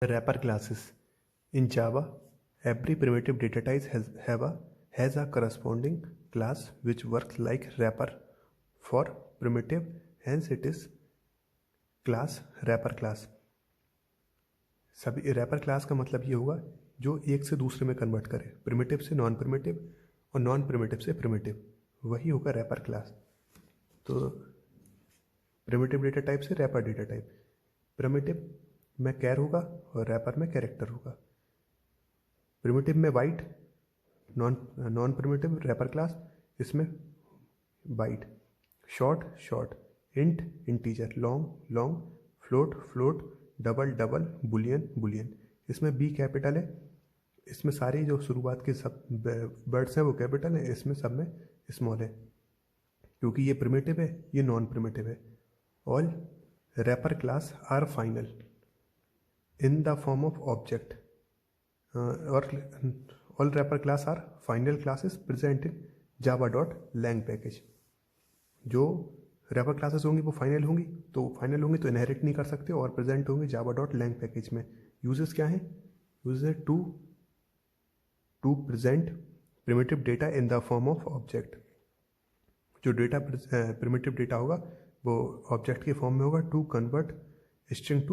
Wrapper classes. In Java, every primitive data type has a corresponding class which works like wrapper for primitive, hence it is class wrapper class. सभी wrapper class का मतलब ये होगा जो एक से दूसरे में कन्वर्ट करे, प्रिमिटिव से नॉन प्रिमिटिव और नॉन प्रिमिटिव से प्रिमिटिव, वही होगा रैपर क्लास. तो प्रिमिटिव डेटा टाइप से रैपर डेटा टाइप. प्रिमिटिव में कैर होगा और रैपर में कैरेक्टर होगा. प्रिमिटिव में byte, non primitive wrapper class, इसमें byte. Short short, int integer, long long, float float, double double, boolean boolean. इसमें बी कैपिटल है. इसमें सारे जो शुरुआत के सब वर्ड्स हैं वो कैपिटल है, इसमें सब में स्मॉल है क्योंकि ये प्रिमिटिव है, ये नॉन प्रिमिटिव है. All wrapper class are final in the form of object, or all wrapper class are final classes present in java.lang package. जो रैपर क्लासेस होंगी वो फाइनल होंगी, तो इनहेरिट नहीं कर सकते और प्रेजेंट होंगे java.lang पैकेज में. यूजेस क्या हैं? यूजेस है to present primitive data in the form of object. जो डेटा प्रिमिटिव डेटा होगा वो ऑब्जेक्ट के फॉर्म में होगा. To convert string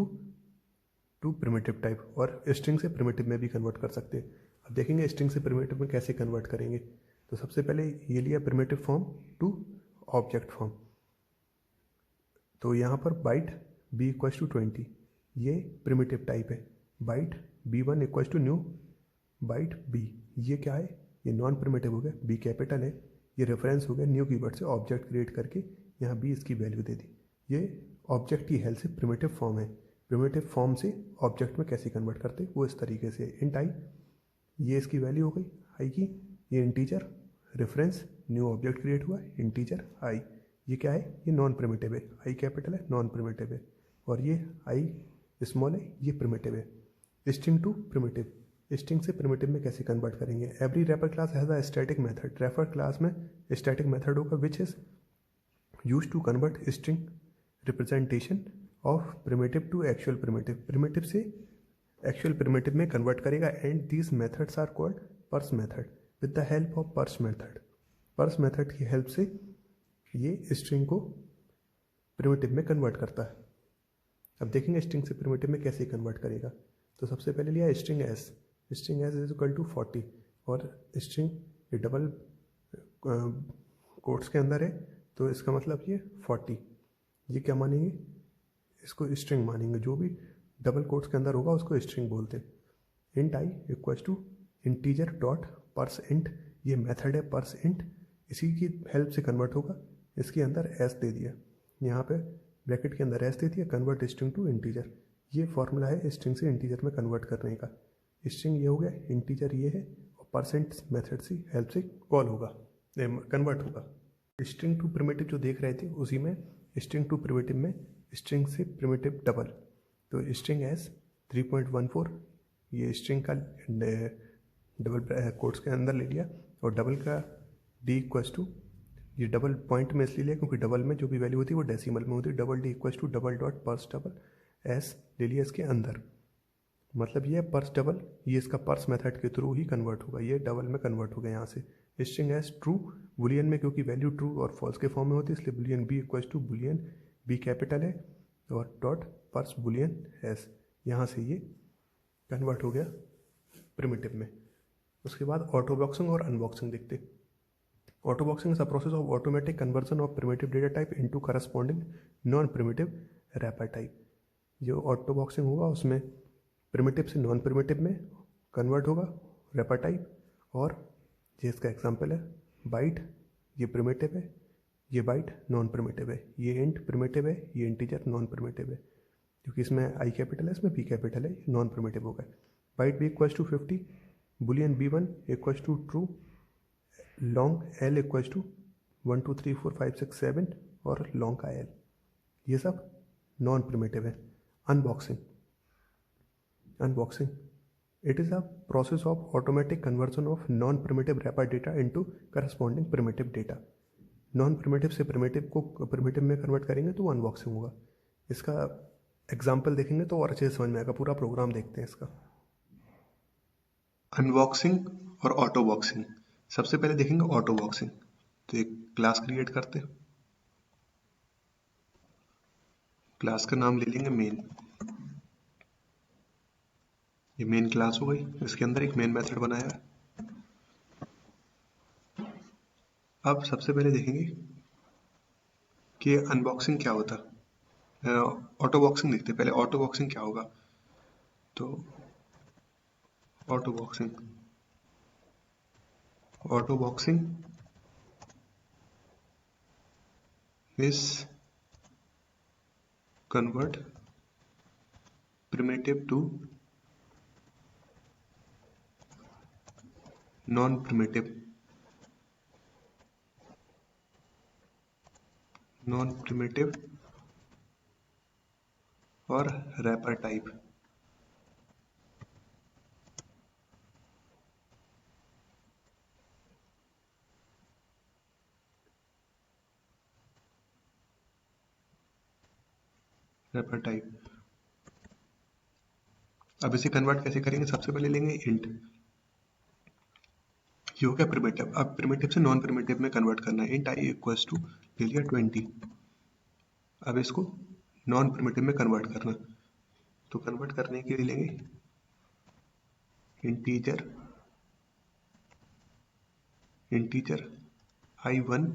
to primitive type, और स्ट्रिंग से प्रिमिटिव में भी कन्वर्ट कर सकते हैं. अब देखेंगे स्ट्रिंग से प्रिमिटिव में कैसे कन्वर्ट करेंगे. तो सबसे पहले ये लिया primitive form to object form. तो यहाँ पर बाइट b इक्वल्स टू 20, ये प्रिमिटिव टाइप है. Byte b1 equals to new byte b, ये क्या है? ये नॉन प्रिमिटिव हो गया, b कैपिटल है. ये रेफरेंस हो गया न्यू कीवर्ड से ऑब्जेक्ट क्रिएट करके यहाँ b इसकी वैल्यू दे दी. ये ऑब्जेक्ट की हेल्प से प्रिमिटिव फॉर्म है. प्रिमिटिव फॉर्म से ऑब्जेक्ट में कैसे कन्वर्ट करते वो इस तरीके से. इंट आई, ये इसकी वैल्यू हो गई आई की. ये integer reference new object create हुआ, इंटीजर आई. ये क्या है? ये नॉन प्रिमिटिव है. आई कैपिटल है, नॉन प्रिमिटिव है. और ये आई स्मॉल है, ये प्रिमिटिव है. String to primitive. स्ट्रिंग से प्रिमिटिव में कैसे कन्वर्ट करेंगे? Every wrapper class has a static method. Wrapper class में स्टैटिक मेथड होगा which is use to convert string representation of primitive to actual primitive. Primitive से actual primitive में convert करेगा. And these methods are called parse method with the help of parse method. Parse method की help से ये string को primitive में convert करता है. अब देखेंगे स्ट्रिंग से प्रिमिटिव में कैसे कन्वर्ट करेगा. तो सबसे पहले लिया string S. String S is equal to 40, और स्ट्रिंग ये डबल कोट्स के अंदर है, तो इसका मतलब ये 40. ये क्या मानेंगे? इसको स्ट्रिंग मानेंगे. जो भी डबल कोट्स के अंदर होगा उसको स्ट्रिंग बोलते हैं. Int I equals to integer dot parse int, ये मेथड है पर्स इंट, इसी की हेल्प से कन्वर्ट होगा. इसके अंदर एस दे दिया, यहाँ पे ब्रैकेट के अंदर एस दे दिया, कन्वर्ट स्ट्रिंग टू इंटीजर. ये फॉर्मूला है स्ट्रिंग से इंटीजर में कन्वर्ट करने का. स्ट्रिंग ये हो गया, इंटीजर ये है, और परसेंट मेथड से हेल्प से कॉल होगा, कन्वर्ट होगा. स्ट्रिंग टू प्रिमिटिव जो देख रहे थे उसी में स्ट्रिंग टू प्रिमिटिव में स्ट्रिंग से प्रिमिटिव डबल. तो स्ट्रिंग एस 3.14, ये स्ट्रिंग का डबल कोट्स के अंदर ले लिया, और डबल का डी इक्वल्स टू, ये डबल पॉइंट में इसलिए लिया क्योंकि डबल में जो भी वैल्यू होती है वो डेसिमल में होती है. Double D equals to double dot parse double S ले लिया इसके अंदर. मतलब ये पर्स डबल, ये इसका पर्स मेथड के थ्रू ही कन्वर्ट होगा. ये डबल में कन्वर्ट होगा यहाँ से. स्ट्रिंग एस ट्रू, बुलियन में क्योंकि वैल्यू ट्रू और फॉल्स के फॉर्म में होती है इसलिए boolean B equals to boolean B capital है और डॉट पर्स बुलियन एस. यहाँ से ये कन्वर्ट हो गया प्रिमिटिव में. उसके बाद ऑटो बॉक्सिंग और अनबॉक्सिंग देखते. Auto boxing is a process of automatic conversion of primitive data type into corresponding non primitive wrapper type. जो ऑटो बॉक्सिंग होगा उसमें प्रिमिटिव से नॉन प्रिमिटिव में कन्वर्ट होगा रैपर टाइप. और ये इसका एग्जांपल है बाइट, ये प्रिमिटिव है, ये बाइट नॉन प्रिमिटिव है, ये इंट प्रिमिटिव है, ये इंटीजर नॉन प्रिमिटिव है. क्योंकि इसमें आई कैपिटल है, इसमें बी कैपिटल है, नॉन प्रिमिटिव होगा. Byte B equals to 50, boolean b1 equals to true, long L equals to 1 2 3 4 5 6 7 और लॉन्ग का एल, ये सब नॉन प्रिमिटिव है. Unboxing. Unboxing. It is a process of automatic conversion of non-primitive wrapper data into corresponding primitive data. Non primitive से primitive को primitive में convert करेंगे तो वो अनबॉक्सिंग होगा. इसका एग्जाम्पल देखेंगे तो और अच्छे से समझ में आएगा। पूरा प्रोग्राम देखते हैं इसका। अनबॉक्सिंग और ऑटो बॉक्सिंग। सबसे पहले देखेंगे ऑटो बॉक्सिंग। तो एक क्लास क्रिएट करते हैं। क्लास का नाम ले लेंगे मेन। ये मेन क्लास हो गई। इसके अंदर एक मेन मेथड बनाया है। अब सबसे पहले देखेंगे कि अनबॉक्सिंग क्या होता है। ऑटो बॉक्सिंग देखते हैं पहले। ऑटो बॉक्सिंग क्या होगा? तो auto boxing is convert primitive to non-primitive और रैपर टाइप। अब इसे कन्वर्ट कैसे करेंगे? सबसे पहले लेंगे इंट। ये हो गया प्रिमिटिव। अब प्रिमिटिव से नॉन प्रिमिटिव में कन्वर्ट करना है। इंट आई इक्वल्स टू ले लिया 20। अब इसको नॉन प्रिमिटिव में कन्वर्ट करना। तो कन्वर्ट करने के लिए लेंगे integer i1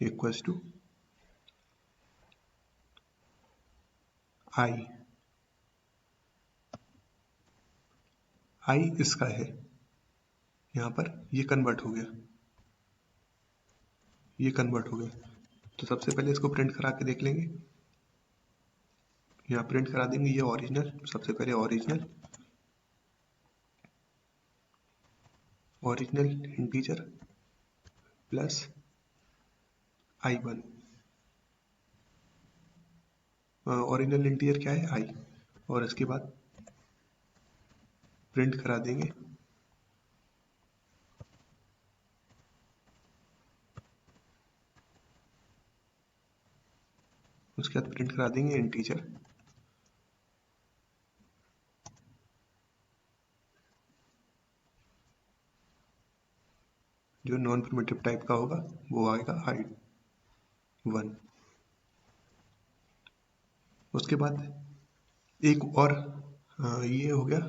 equals to i इसका है। यहाँ पर ये कन्वर्ट हो गया। तो सबसे पहले इसको प्रिंट करा के देख लेंगे। यहाँ प्रिंट करा देंगे ये ओरिजिनल। सबसे पहले original integer plus i1। Original integer क्या है? i। और इसके बाद प्रिंट करा देंगे इंटीजर जो नॉन प्रिमिटिव टाइप का होगा वो आएगा i1। उसके बाद एक और ये हो गया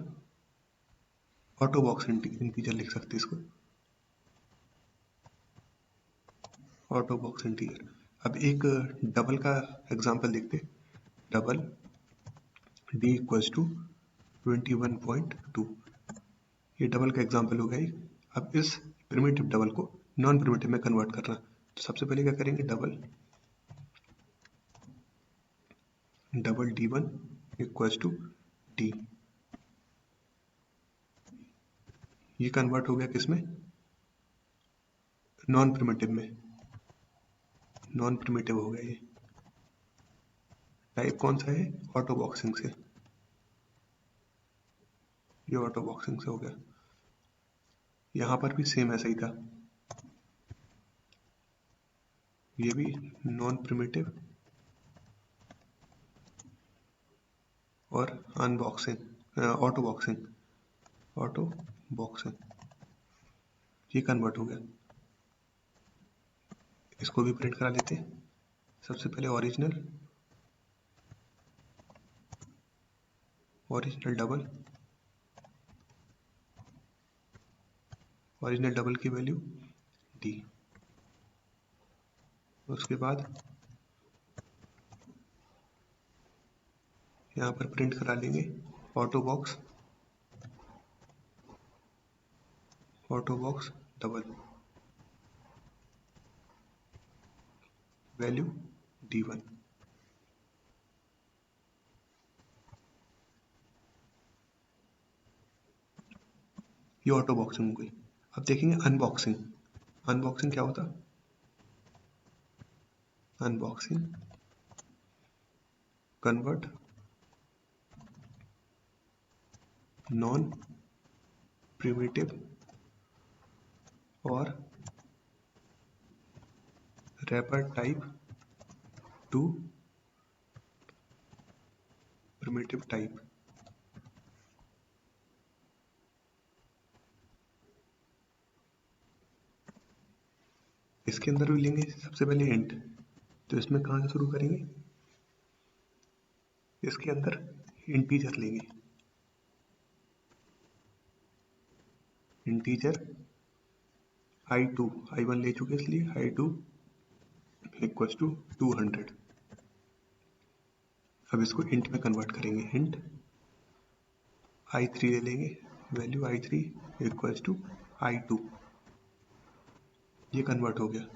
ऑटो बॉक्स इंटीजर। लिख सकते इसको ऑटो बॉक्स इंटीजर। अब एक डबल का एग्जांपल देखते। Double d equals to 21.2। ये डबल का एग्जांपल हो गया। अब इस प्रिमिटिव डबल को नॉन प्रिमिटिव में कन्वर्ट करना। तो सबसे पहले क्या करेंगे? Double d1 equals to d। ये कन्वर्ट हो गया किसमें? नॉन प्रिमिटिव में। नॉन प्रिमिटिव हो गया। ये टाइप कौन सा है? ऑटो बॉक्सिंग से। ये ऑटो बॉक्सिंग से हो गया। यहाँ पर भी सेम ऐसा ही था। ये भी नॉन प्रिमिटिव और ऑटो बॉक्सिंग ये कन्वर्ट हो गया। इसको भी प्रिंट करा लेते हैं। सबसे पहले ओरिजिनल डबल की वैल्यू d। उसके बाद यहाँ पर प्रिंट करा लेंगे auto box double value d1। ये ऑटो बॉक्सिंग हो गई। अब देखेंगे अनबॉक्सिंग क्या होता? अनबॉक्सिंग कन्वर्ट नॉन प्रिमिटिव और wrapper type to primitive type. इसके अंदर भी लेंगे सबसे पहले इंट, तो इसमें कहाँ से शुरू करेंगे, इसके अंदर इंटीजर लेंगे, इंटीजर i2 i1 ले चुके इसलिए i2 इक्वल्स टू 200। अब इसको इंट में कन्वर्ट करेंगे, इंट i3 ले लेंगे, value i3 equals to i2, ये कन्वर्ट हो गया,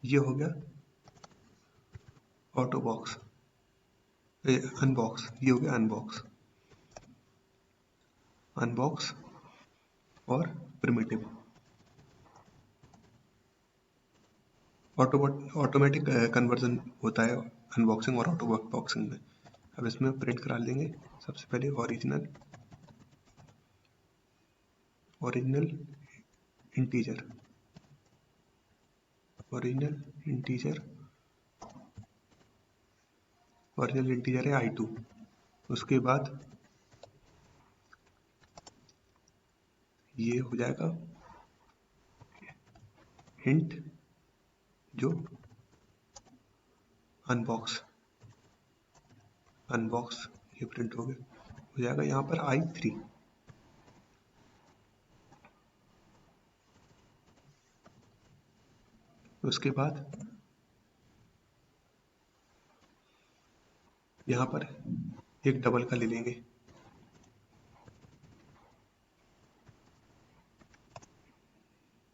ये हो गया ऑटो बॉक्स, अनबॉक्स, ये हो गया अनबॉक्स, अनबॉक्स और प्रिमिटिव। ऑटोमेटिक कन्वर्जन होता है अनबॉक्सिंग और ऑटो बॉक्सिंग में। अब इसमें प्रिंट करा लेंगे सबसे पहले ओरिजिनल इंटीजर, ओरिजिनल इंटीजर है i2। उसके बाद ये हो जाएगा हिंट जो अनबॉक्स ये प्रिंट हो जाएगा यहाँ पर i3। उसके बाद यहाँ पर एक डबल का ले लेंगे,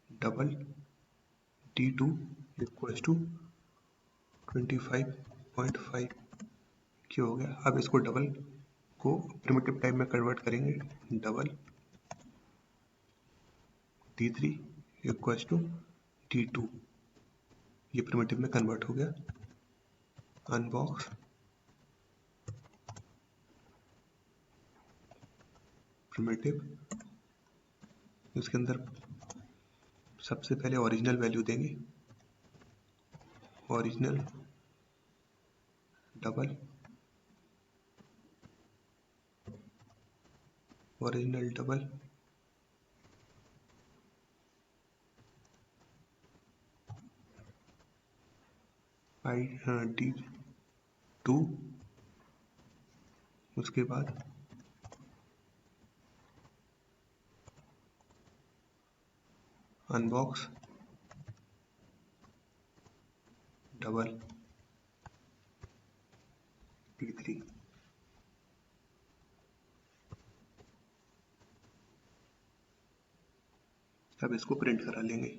डबल d2 इक्वल्स टू 25.5 क्यों हो गया। अब इसको डबल को प्रिमिटिव टाइप में कन्वर्ट करेंगे, double d3 equals to d2, ये प्रिमिटिव में कन्वर्ट हो गया, अनबॉक्स प्रिमिटिव। इसके अंदर सबसे पहले ओरिजिनल वैल्यू देंगे, original double, original double d2। उसके बाद अनबॉक्स डबल d3। अब इसको प्रिंट करा लेंगे,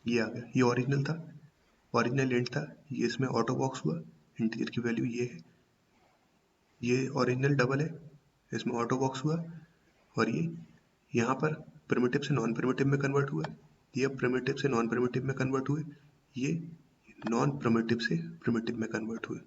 ये आ गया, ये ओरिजिनल था, ओरिजिनल इंट था, ये इसमें ऑटो बॉक्स हुआ, इंटीजर की वैल्यू ये है, ये ओरिजिनल डबल है, इसमें ऑटो बॉक्स हुआ, और ये यहाँ पर प्रिमिटिव से नॉन प्रिमिटिव में कन्वर्ट हुआ, ये प्रिमिटिव से नॉन प्रिमिटिव में कन्वर्ट हुए, ये नॉन प्रिमिटिव से प्रिमिटिव में कन्वर्ट हुए।